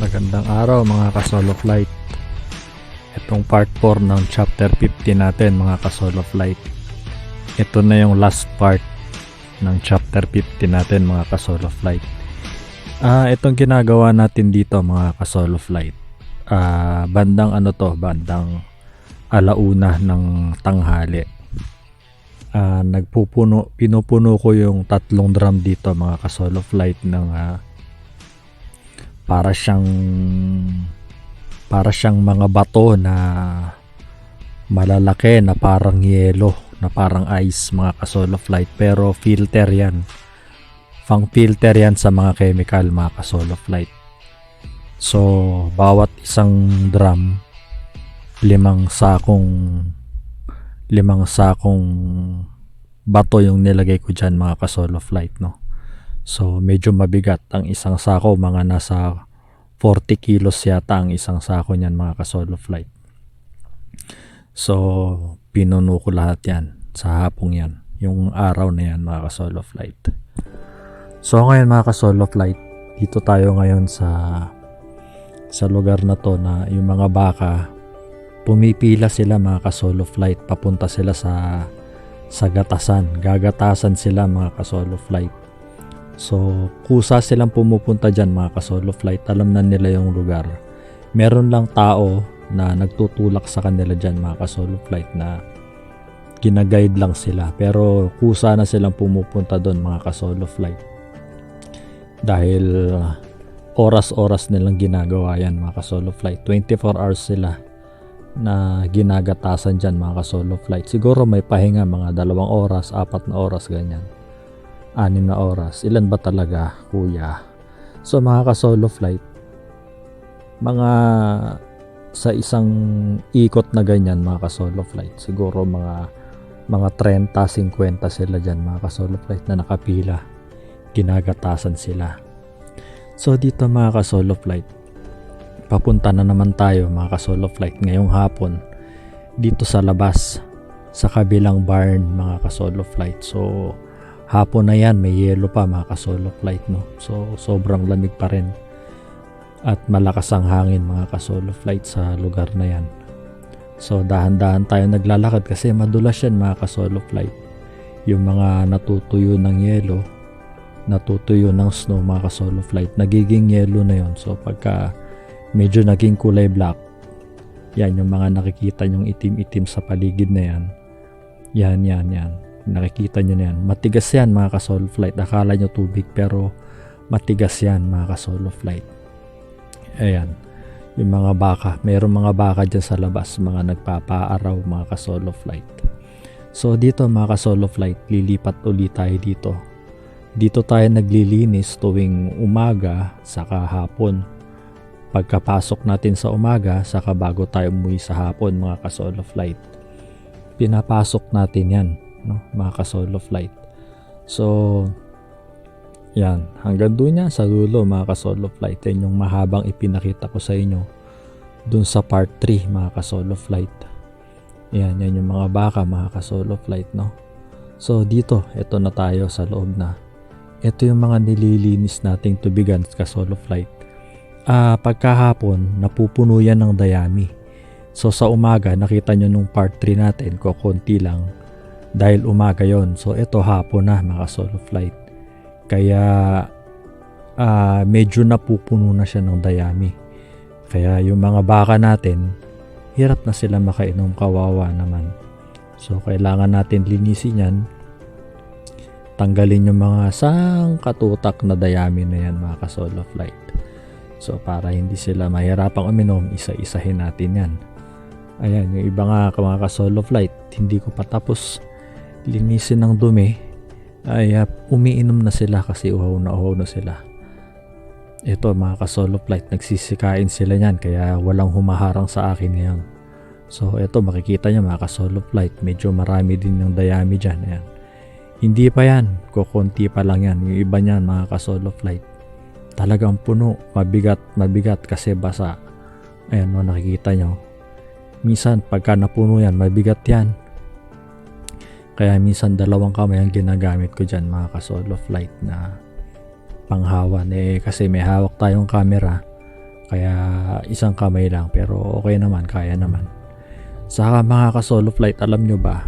Magandang araw mga ka-solo flight. Itong part 4 ng chapter 50 natin mga ka-solo flight. Ito na yung last part ng chapter 50 natin mga ka-solo flight. Itong ginagawa natin dito mga ka-solo flight. Bandang alauna ng tanghali. Pinupuno ko yung 3 drum dito mga ka-solo flight ng para siyang mga bato na malalaki na parang yelo, na parang ice mga ka-solo flight, pero filter yan. Filter yan sa mga chemical mga ka-solo flight. So bawat isang drum, limang sakong bato yung nilagay ko dyan mga ka-solo flight, no? So medyo mabigat ang isang sako, mga nasa 40 kilos yata ang isang sako niyan mga ka-solo flight. So pinuno ko lahat yan sa hapong yan, yung araw na yan mga ka-solo flight. So ngayon mga ka-solo flight, dito tayo ngayon sa lugar na to na yung mga baka pumipila sila mga ka-solo flight, papunta sila sa gagatasan sila mga ka-solo flight. So kusa silang pumupunta dyan mga ka-solo flight, alam na nila yung lugar. Meron lang tao na nagtutulak sa kanila dyan mga ka-solo flight, na ginaguide lang sila, pero kusa na silang pumupunta doon mga ka-solo flight. Dahil oras-oras nilang ginagawa yan mga ka-solo flight. 24 hours sila na ginagatasan dyan mga ka-solo flight. Siguro may pahinga mga 2 oras, 4 na oras, ganyan, 6 na oras. Ilan ba talaga kuya? So mga ka-solo flight, mga sa isang ikot na ganyan mga ka-solo flight, siguro mga 30-50 sila dyan mga ka-solo flight na nakapila, ginagatasan sila. So dito mga ka-solo flight, papunta na naman tayo mga ka-solo flight ngayong hapon dito sa labas sa kabilang barn mga ka-solo flight. So hapon na yan, may yelo pa mga ka-solo flight, no? So sobrang lamig pa rin at malakas ang hangin mga ka-solo flight sa lugar na yan. So dahan-dahan tayo naglalakad kasi madulas yan mga ka-solo flight. Yung mga natutuyo ng yelo, natutuyo ng snow mga ka-solo flight, nagiging yelo na yon. So pagka medyo naging kulay black, yan yung mga nakikita nyong itim-itim sa paligid na yan. Yan. Nakikita nyo na yan. Matigas yan mga ka-solo flight. Akala nyo tubig pero matigas yan mga ka-solo flight. Ayan. Yung mga baka. Mayroong mga baka dyan sa labas. Mga nagpapaaraw mga ka-solo flight. So dito mga ka-solo flight, lilipat ulit tayo dito. Dito tayo naglilinis tuwing umaga saka hapon. Pagkapasok natin sa umaga saka bago tayo umuwi sa hapon mga ka-solo flight, pinapasok natin yan, no, mga ka-solo flight. So yan, hanggang doon yan sa dulo mga ka-solo flight. Yan yung mahabang ipinakita ko sa inyo dun sa part 3 mga ka-solo flight. Yan yung mga baka mga ka-solo flight, no. So dito, ito na tayo sa loob na. Ito yung mga nililinis nating tubigan ka-solo flight. Pagkahapon napupuno yan ng dayami. So sa umaga, nakita nyo nung part 3 natin, konti lang dahil umaga yon. So ito hapon na mga solo flight, kaya medyo napupuno na siya ng dayami. Kaya yung mga baka natin, hirap na sila makainom, kawawa naman. So kailangan natin linisin yan, tanggalin yung mga sangkatutak na dayami na yan mga solo flight. So para hindi sila mahirapang uminom, isa-isahin natin yan. Ayan, yung iba nga mga ka-solo flight, hindi ko pa tapos linisin ng dumi, ay umiinom na sila kasi uhaw na sila. Ito mga ka-solo flight, nagsisikain sila yan, kaya walang humaharang sa akin ngayon. So ito makikita nyo mga ka-solo flight, medyo marami din yung dayami dyan. Ayan. Hindi pa yan, kukunti pa lang yan. Yung iba niyan mga ka-solo flight, talagang puno, mabigat kasi basa. Ayan mo, nakikita nyo. Minsan pagka napuno yan, mabigat yan. Kaya minsan 2 kamay ang ginagamit ko dyan mga ka-solo flight na panghawan. Kasi may hawak tayong camera, Kaya isang kamay lang, pero okay naman, kaya naman. Saka mga ka-solo flight, alam nyo ba,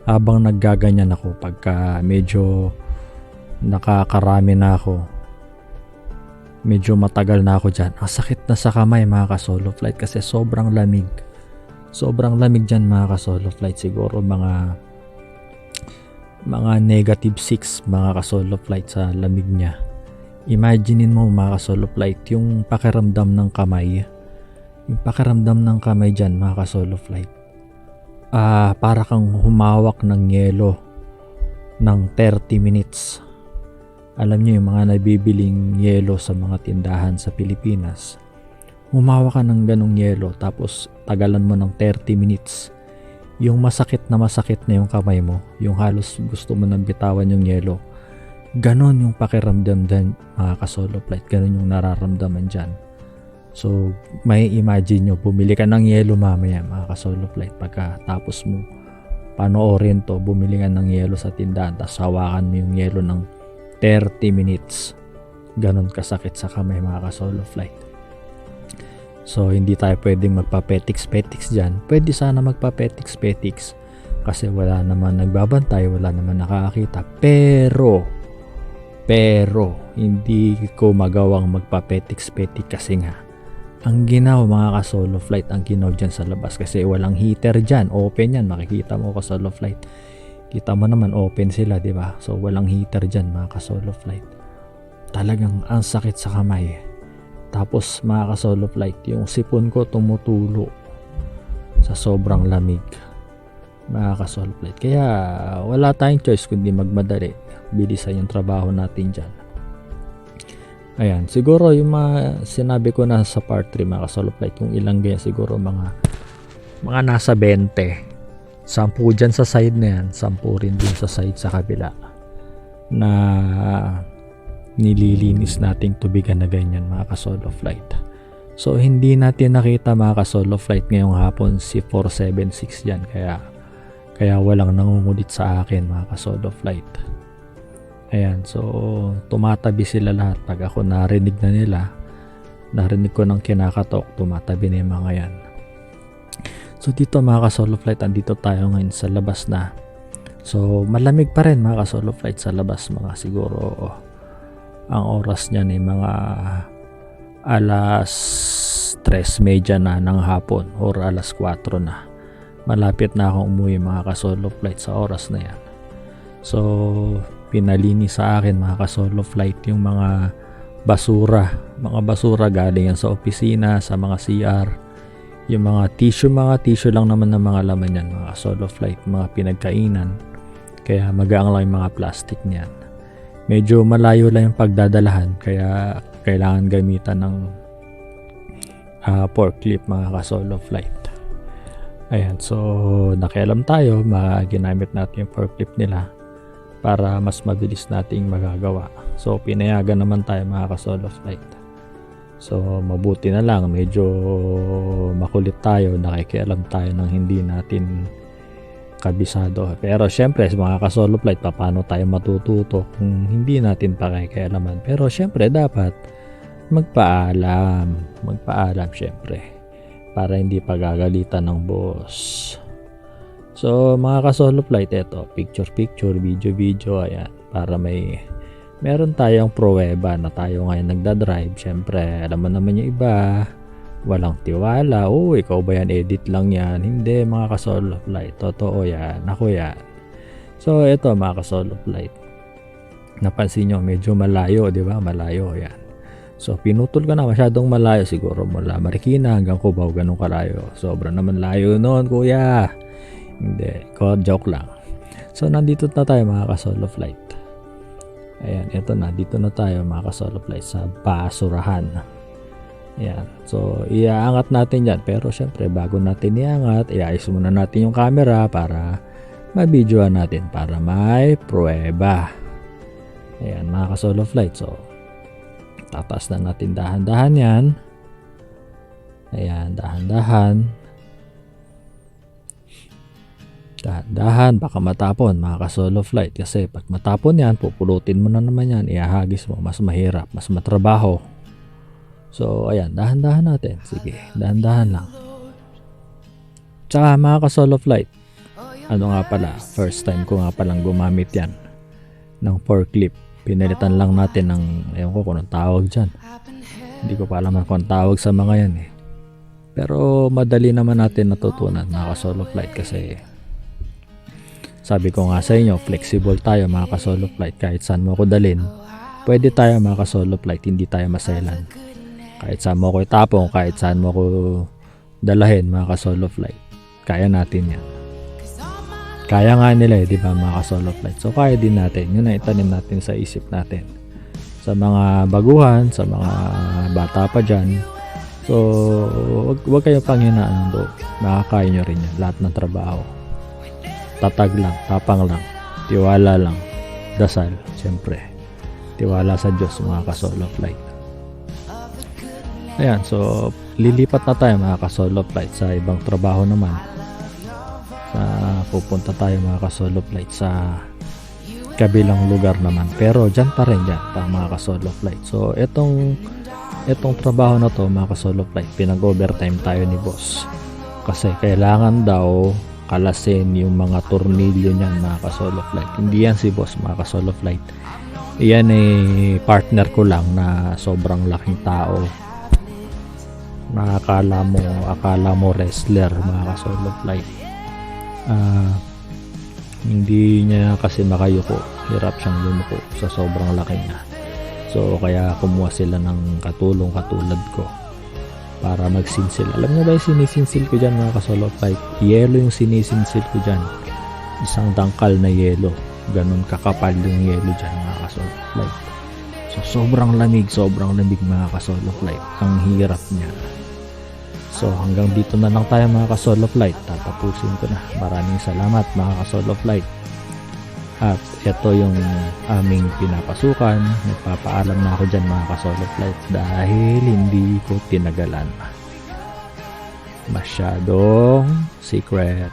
habang naggaganyan ako, pagka medyo nakakarami na ako, medyo matagal na ako dyan, ang sakit na sa kamay mga ka-solo flight kasi sobrang lamig. Sobrang lamig dyan mga ka-solo flight. Siguro mga -6 mga ka-solo flight sa lamig niya. Imaginein mo mga ka-solo flight yung pakiramdam ng kamay. Yung pakiramdam ng kamay dyan mga ka-solo flight. Para kang humawak ng yelo ng 30 minutes. Alam niyo yung mga nabibiling yelo sa mga tindahan sa Pilipinas. Humawak ka ng ganong yelo tapos tagalan mo ng 30 minutes. Yung masakit na yung kamay mo, yung halos gusto mo nang bitawan yung yelo. Ganon yung pakiramdam dyan mga ka-solo flight, ganon yung nararamdaman dyan. So may imagine nyo, bumili ka ng yelo mamaya mga ka-solo flight, pagkatapos mo panoorin to, bumili ka ng yelo sa tindahan, tapos hawakan mo yung yelo ng 30 minutes. Ganon kasakit sa kamay mga ka-solo flight. So hindi tayo pwedeng magpa-petiks-petiks dyan. Pwede sana magpa-petiks-petiks kasi wala naman nagbabantay, wala naman nakakakita. Pero hindi ko magawang magpa-petiks-petiks kasi nga ang ginaw mga ka-solo flight, ang ginaw dyan sa labas kasi walang heater dyan, open yan, makikita mo ka-solo flight, kita mo naman open sila, di ba? So walang heater dyan mga ka-solo flight. Talagang ang sakit sa kamay. Tapos mga ka-solo flight, yung sipon ko tumutulo sa sobrang lamig mga ka-solo flight. Kaya wala tayong choice kundi magmadali, bilisan yung trabaho natin dyan. Ayan, siguro yung mga sinabi ko na sa part 3 mga ka-solo flight, yung ilang ganyan siguro mga nasa 20. 10 dyan sa side na yan, 10 rin din sa side sa kabila na nililinis nating tubigan na ganyan mga ka-solo flight. So hindi natin nakita mga ka-solo flight ngayong hapon si 476 dyan, kaya walang nangungulit sa akin mga ka-solo flight. Ayan, so tumatabi sila lahat. Pag ako narinig na nila, narinig ko ng kinakatok, tumatabi na yung mga yan. So dito mga ka-solo flight, andito tayo ngayon sa labas na. So malamig pa rin mga ka-solo flight sa labas, mga siguro ang oras niyan ay mga 3:30 na ng hapon or 4:00 na. Malapit na akong umuwi mga ka-solo flight sa oras na yan. So pinalinis sa akin mga ka-solo flight yung mga basura galing yan sa opisina, sa mga CR, yung mga tissue lang naman ng mga laman yan mga ka-solo flight, mga pinagkainan, kaya magaang lang yung mga plastic niyan. Medyo malayo lang yung pagdadalahan, kaya kailangan gamitan ng forklift mga ka-solo flight. Ayan, so nakialam tayo, ginamit natin yung forklift nila para mas mabilis nating magagawa. So pinayagan naman tayo mga ka-solo flight. So mabuti na lang, medyo makulit tayo, nakikialam tayo ng hindi natin kabisado. Pero syempre mga ka-solo flight, paano tayo matututo kung hindi natin pakikialaman? Pero syempre dapat magpaalam syempre, para hindi pagagalitan ng boss. So mga ka-solo flight, eto, picture, video, ayan, para meron tayong pruweba na tayo ngayon nagdadrive. Syempre, alam mo naman yung iba, walang tiwala, ikaw ba yan, edit lang yan. Hindi mga ka-solo flight, totoo yan, ako yan. So eto mga ka-solo flight, napansin nyo, medyo malayo, di ba? Malayo, yan. So pinutol ko na, masyadong malayo, siguro mula Marikina hanggang Cubao, ganun kalayo. Sobra naman layo noon, kuya. Hindi, joke lang. So nandito na tayo mga ka-solo flight. Ayan, eto na, dito na tayo mga ka-solo flight sa basurahan. Ayan, so iaangat natin yan, pero syempre bago natin iangat, iayos muna natin yung camera para mabidyoan natin, para may pruweba. Ayan mga ka-solo flight, so tataas na natin dahan-dahan yan. Ayan, dahan-dahan, baka matapon mga ka-solo flight, kasi pag matapon yan, pupulutin mo na naman yan, ihahagis mo, mas mahirap, mas matrabaho. So ayan, dahan-dahan natin. Sige, dahan-dahan lang. Tsaka mga ka-solo flight, ano nga pala, first time ko nga palang gumamit yan ng forklift. Pinalitan lang natin ng, ewan ko kung anong tawag dyan. Hindi ko pa alam kung anong tawag sa mga yan eh. Pero madali naman natin natutunan mga ka-solo flight kasi sabi ko nga sa inyo, flexible tayo mga ka-solo flight. Kahit saan mo ako dalhin, pwede tayo mga ka-solo flight, hindi tayo maselan. Kahit saan mo ako itapong, kahit saan mo ako dalahin mga ka-solo flight, kaya natin yan. Kaya nga nila di ba mga ka-solo flight. So kaya din natin, yun na itanim natin sa isip natin. Sa mga baguhan, sa mga bata pa dyan, so wag kayo panghinaan ng loob. Makakaya nyo rin yan, lahat ng trabaho. Tatag lang, tapang lang, tiwala lang, dasal, siyempre. Tiwala sa Diyos mga ka-solo flight. Ayan, so lilipat na tayo mga ka-solo flight sa ibang trabaho naman. Pupunta tayo mga ka-solo flight sa kabilang lugar naman. Pero dyan pa rin dyan, mga ka-solo flight. So itong trabaho na to mga ka-solo flight, pinag-overtime tayo ni boss. Kasi kailangan daw kalasin yung mga tornilyo niyan mga ka-solo flight. Hindi yan si boss mga ka-solo flight. Iyan partner ko lang na sobrang laking tao. Na akala mo wrestler mga ka-solo flight. Hindi niya kasi makayuko. Hirap siyang lumuko sa sobrang laki niya. So kaya kumuha sila ng katulong katulad ko para magsinsil. Alam niyo ba yung sinisinsil ko dyan mga ka-solo flight? Yelo yung sinisinsil ko dyan. Isang dangkal na yelo. Ganun kakapal yung yelo dyan mga ka-solo flight. So sobrang lamig mga ka-solo flight. Ang hirap niya. So hanggang dito na lang tayo mga ka-solo flight. Tatapusin ko na. Maraming salamat mga ka-solo flight. At ito yung aming pinapasukan. Nagpapaalam na ako dyan mga ka-solo flight dahil hindi ko tinagalan. Masyadong secret.